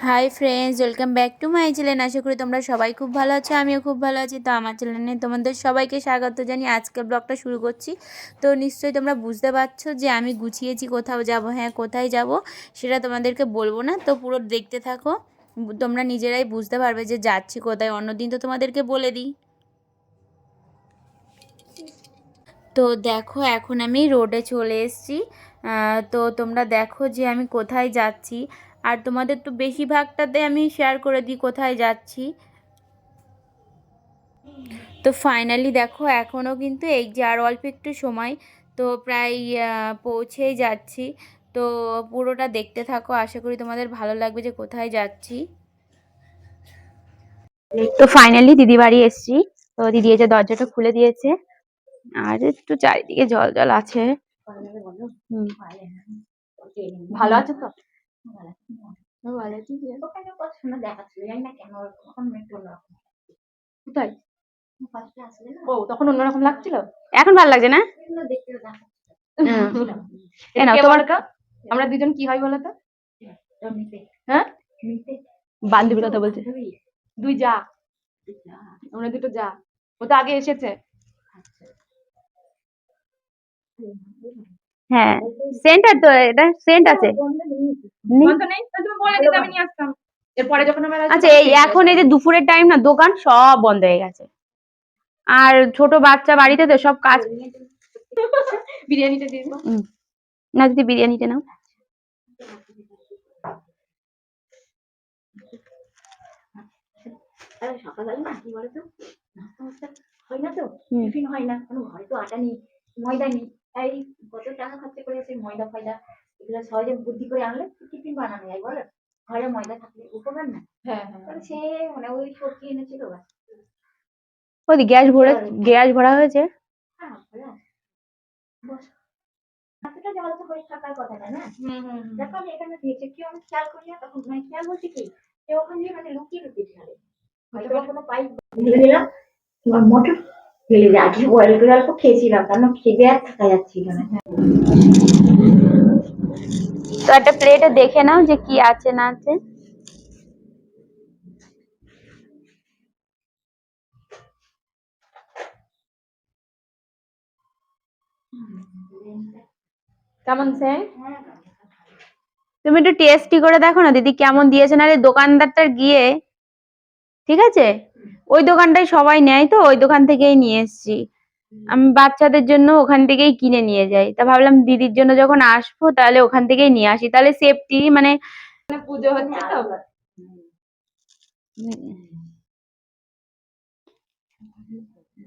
High friends, welcome back to my channel. আশা করি তোমরা সবাই খুব ভালো আছো, আমিও খুব ভালো আছি। তো আমার চ্যানেলে তোমাদের সবাইকে স্বাগত জানিয়ে আজকের ব্লগটা শুরু করছি। তো নিশ্চয়ই তোমরা বুঝতে পারছো যে আমি গুছিয়েছি কোথাও যাব। হ্যাঁ, কোথায় যাব সেটা তোমাদেরকে বলবো না, তো পুরো দেখতে থাকো, তোমরা নিজেরাই বুঝতে পারবে যে যাচ্ছি কোথায়। অন্যদিন তো তোমাদেরকে বলে দিই। তো দেখো, এখন আমি রোডে চলে এসেছি। তো তোমরা দেখো যে আমি কোথায় যাচ্ছি, আর তোমাদের তো বেশিরভাগটাতে আমি শেয়ার করে দিই কোথায় যাচ্ছি। তো ফাইনালি দেখো, এখনও কিন্তু এই যে আর অল্প একটু সময়, তো প্রায় পৌঁছেই যাচ্ছি। তো পুরোটা দেখতে থাকো, আশা করি তোমাদের ভালো লাগবে যে কোথায় যাচ্ছি। তো ফাইনালি দিদি বাড়ি এসেছি। তো দিদি এই যে দরজাটা খুলে দিয়েছে, আর একটু চারিদিকে জল জল আছে। হুম। ভালো আছো তো? কোথায়? ও, তখন অন্যরকম লাগছিল, এখন ভালো লাগছে না? তোমার আমরা দুজন কি হয় বলো তো? হ্যাঁ, বান্ধবীর কথা বলছে। দুই যা, আমরা দুটো যা। ও তো আগে এসেছে। হ্যাঁ, সেন্টার তো, এটা সেন্ট আছে। আচ্ছা, এই এখন এই যে দুপুরের টাইম না, দোকান সব বন্ধ হয়ে গেছে, আর ছোট বাচ্চা বাড়িতে তো সব কাজ। বিরিয়ানিটা দিয়ে না, যদি বিরিয়ানিটা নাও। সকালবেলা না কি বলতো, নাস্তা হয় না, তো টিফিন হয় না, কোনো ঘরে তো আটা নেই, ময়দা নেই। এই কত টাকা খরচা করে আছে ময়দা ফয়দা, এগুলো সহজে বুদ্ধি করে আনলে টিফিন বানানো যায় বলো। ঘরে ময়দা থাকলে উপকার না। হ্যাঁ, সে মানে ওই সবজি এনেছিল। ওই গ্যাস ভরা, গ্যাস ভরা হয়েছে। এতটা জল তো হয়ে থাকার কথা না। দেখো আমি এখানে দিয়েছি, কেউ আমি খেয়াল করি না, তখন মানে খেয়াল বলছি কি, কেউ ওখান দিয়ে মানে লুকিয়ে লুকিয়ে খেলে, হয়তো কোনো পাইপ ঢেলে দিলাম, তোমার মোটর ঢেলে দিয়ে আজকে অল্প অল্প খেয়েছিলাম, কারণ খেতে আর থাকা যাচ্ছিল না। তো একটা প্লেটে দেখে নাও যে কি আছে না আছে। কেমন স্যার? তুমি একটু টেস্টি করে দেখো না দিদি, কেমন দিয়েছে। না দোকানদারটা গিয়ে, ঠিক আছে, ওই দোকানটাই সবাই নেয়, তো ওই দোকান থেকেই নিয়ে এসেছি। আমি বাচ্চাদের জন্য ওখান থেকেই কিনে নিয়ে যাই, তা ভাবলাম দিদির জন্য যখন আসবো তাহলে ওখান থেকেই নিয়ে আসি, তাহলে সেফটি মানে। পুজো হচ্ছে তো।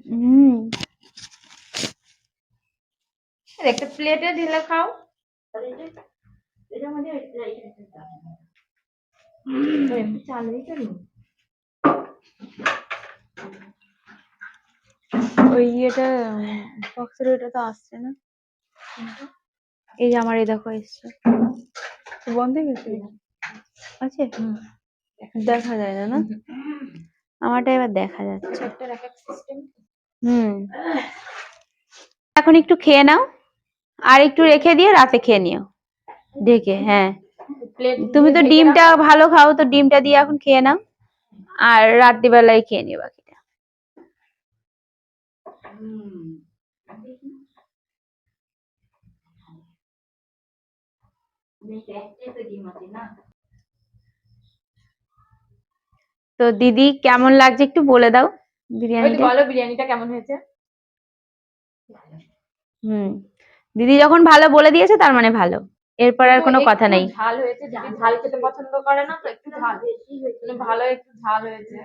হুম, একটা প্লেটে ঢেলে খাও। ওই ইয়েটা বক্সের ওইটা তো আসছে না। এই যে আমার এই দেখো এসছে, বন্ধ হয়ে গেছে আছে, দেখা যায় না। না, আমারটা এবার দেখা যাচ্ছে। হুম, এখন একটু খেয়ে নাও, আর একটু রেখে দিয়ে রাতে খেয়ে নিও ঢেকে। হ্যাঁ, তুমি তো ডিমটা ভালো খাও, তো ডিমটা দিয়ে এখন খেয়ে নাও, আর রাত্রিবেলায় খেয়ে নিও বাকিটা। তো দিদি কেমন লাগছে একটু বলে দাও বিরিয়ানিটা। বলো বিরিয়ানিটা কেমন হয়েছে। হুম, দিদি যখন ভালো বলে দিয়েছে তার মানে ভালো, এরপর আর কোনো কথা নেই। ঝাল হয়েছে, দিদি ঝাল খেতে পছন্দ করে না, তো একটু ঝাল বেশি হয়েছে, ভালো একটু ঝাল হয়েছে,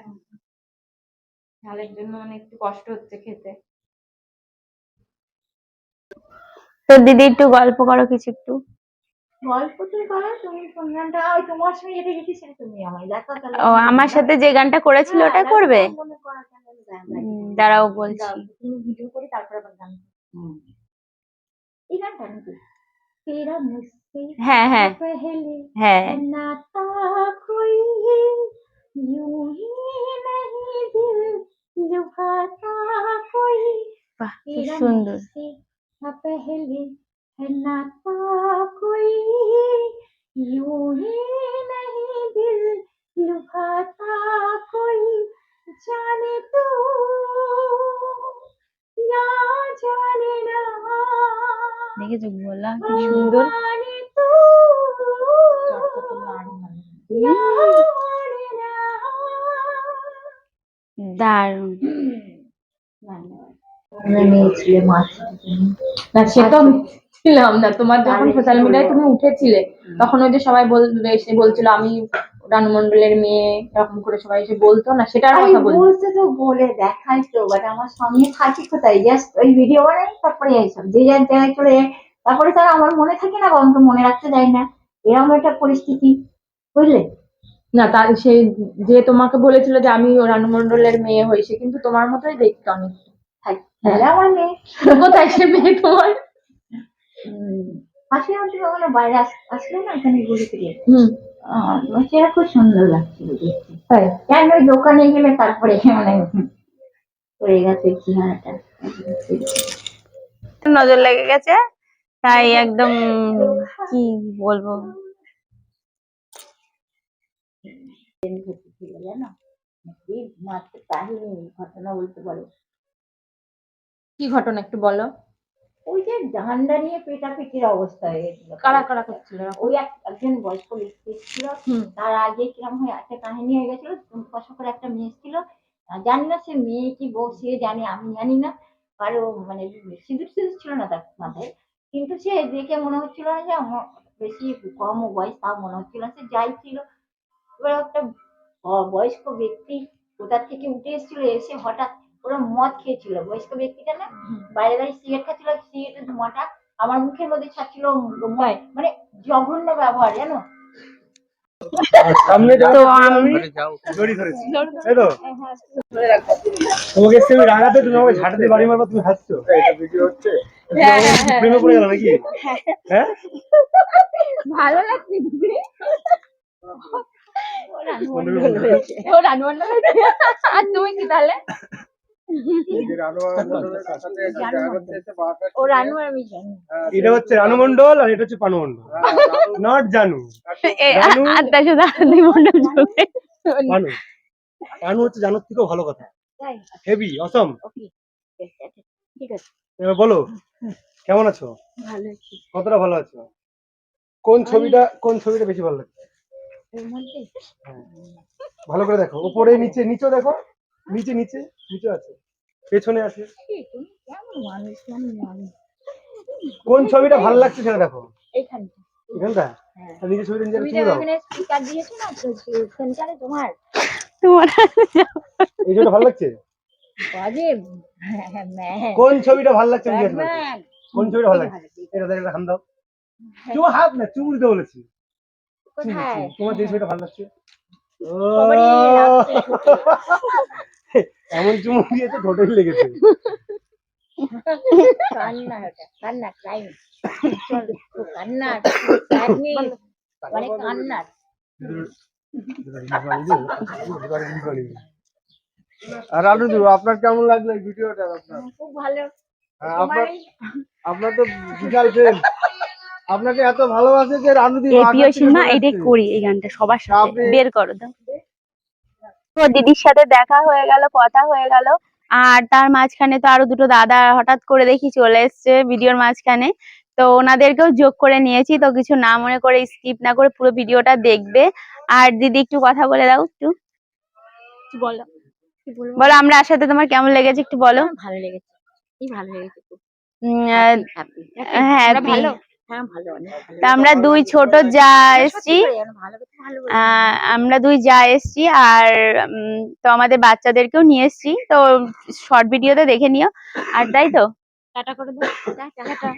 ঝালের জন্য মানে একটু কষ্ট হচ্ছে খেতে। তো দিদি একটু গল্প করো কিছু একটু। গল্প তুমি করো, তুমি কোন গানটা ওই তোমার সঙ্গে যেটা লিখেছিলে তুমি আমায় দেখা, তাহলে ও আমার সাথে যে গানটা করেছিল ওটা করবে। দাঁড়াও বলছি, তুমি ভিডিও করে তারপর আবার গান। এই গানটা নাকি तेरा मुझसे হ্যাঁ হ্যাঁ पहले হ্যাঁ नाता कोई यूं ही नहीं दिल लुभाता कोई। বাহ, কি সুন্দর। पहले नाता कोई यूं ही नहीं दिल দেখেছো গোলা কি সুন্দর। দারুণ। না সেটা আমি ছিলাম না, তোমার যখন সোশ্যাল মিডিয়ায় তুমি উঠেছিলে তখন ওই যে সবাই এসে বলছিল আমি রানু মন্ডলের মেয়ে, এরকম করে সবাই এসে বলতো না, সেটার কথা বলতে তো বলে দেখাই তো, বাট আমার সঙ্গে থাকি কোথায়, জাস্ট ওই ভিডিও বানাই তারপরে এইসব যে যার জায়গায় চলে যায়, তারপরে তার আমার মনে থাকে না, আমি তো মনে রাখতে যাই না, এরকম একটা পরিস্থিতি, বুঝলে। না তার সেই যে তোমাকে বলেছিল যে আমি রানু মন্ডলের মেয়ে হয়েছে, কিন্তু তোমার মতোই দেখতে অনেক। তাহলে আমার মেয়ে কোথায় সে মেয়ে তোমার? পাশে আমাদের ওখানে বাইরে আসলে না, এখানে ঘুরে ফিরে সেটা খুব সুন্দর লাগছিল দেখতে। কেন ওই দোকানে গেলে তারপরে মানে পড়ে গেছে চেহারাটা, নজর লেগে গেছে, তাই একদম কি বলবো। জানো মাত্র কাহিনী ঘটনা বলতে পারো। কি ঘটনা একটু বলো। ওই যে ডান্ডা নিয়ে পেটাপিটির অবস্থা হয়ে গেছিল। কারা কারা করছিল? ওই একজন বয়স্ক ব্যক্তি ছিল, তার আগে কিরকম হয়ে একটা কাহিনী হয়ে গেছিল, কষ্ট করে একটা মেয়ে ছিল, জানি না সে মেয়ে কি বউ সে জানে, আমি জানি না, কারো মানে সিঁদুর সিঁদুর ছিল না তার মাথায়, কিন্তু সে দেখে মনে হচ্ছিল না যে আমার বেশি কম বয়স, তাও মনে হচ্ছিল সে যাই ছিল। এবার একটা বয়স্ক ব্যক্তি কোথা থেকে উঠে এসেছিল, এসে হঠাৎ ওরা মদ খেয়েছিল, বয়স্ক ব্যক্তিটা না বাইরে দাঁড়িয়ে সিগারেট খাচ্ছিল, সিগারেটের ধোঁয়াটা আমার মুখের মধ্যে ছাড়ছিল, মানে জঘন্য ব্যবহার জানো। তোমাকে তুমি রাগাতে, তুমি আমাকে ঝাঁটাতে বাড়ি মারবা, তুমি হাসছো, এটা ভিডিও হচ্ছে, প্রেমে পড়ে গেল নাকি? হ্যাঁ ভালো লাগছে আর তুমি কি তাহলে? এটা হচ্ছে রানু মন্ডল আর এটা হচ্ছে পানু মন্ডল, নট জানু। পানু পানু হচ্ছে জানুর থেকেও ভালো কথা, হেভি অসম। ঠিক আছে, এবার বলো কেমন আছো? ভালো আছি। কতটা ভালো আছো? কোন ছবিটা বেশি ভালো লাগছে? ভালো করে দেখো, উপরে নিচে, নিচে দেখো, নিচে নিচে নিচে আছে, পেছনে আছে, কোন ছবিটা ভালো লাগছে সেটা দেখো। এখানটা নিজের ছবিটা নিজের ছবি দাও, স্পিকার দিয়েছো না তো সেন্টারে তোমার এই ছবিটা ভালো লাগছে। কোন ছবিটা ভালো লাগছে? কোন ছবিটা ভালো লাগছে? এটা দেখ, হাত দাও, চুমু, হাত না চুমু দিতে বলেছি। তোমার যে ছবিটা ভালো লাগছে, এমন চুমু দিয়েছে ঠোঁটে লেগেছে। আর রানুদু, আপনার কেমন লাগলো এই ভিডিওটা? আপনার খুব ভালো। আপনার তো বিশাল ফ্রেন্ড, আপনাকে এত ভালোবাসে যে রানুদি এটাই করি, এই গানটা সবার সাথে বের করো দাও। তো দিদির সাথে দেখা হয়ে গেল, কথা হয়ে গেল, আর তার মাঝখানে তো আরো দুটো দাদা হঠাৎ করে দেখি চলে এসছে ভিডিওর মাঝখানে, তো ওনাদেরকেও যোগ করে নিয়েছি। তো কিছু না মনে করে, স্কিপ না করে পুরো ভিডিওটা দেখবে। আর দিদি একটু কথা বলে দাও, একটু বলো, বলো আমরা সাথে তোমার কেমন লেগেছে একটু বলো। ভালো লেগেছে, ভালো লেগেছে, হ্যাঁ ভালো, হ্যাঁ ভালো, অনেক ভালো। তা আমরা দুই ছোট যা এসছি, আমরা দুই যা এসছি, আর তো আমাদের বাচ্চাদেরকেও নিয়ে এসছি, তো শর্ট ভিডিওতে দেখে নিও। আর তাই তো, টাটা করে দাও, টাটা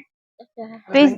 প্লিজ।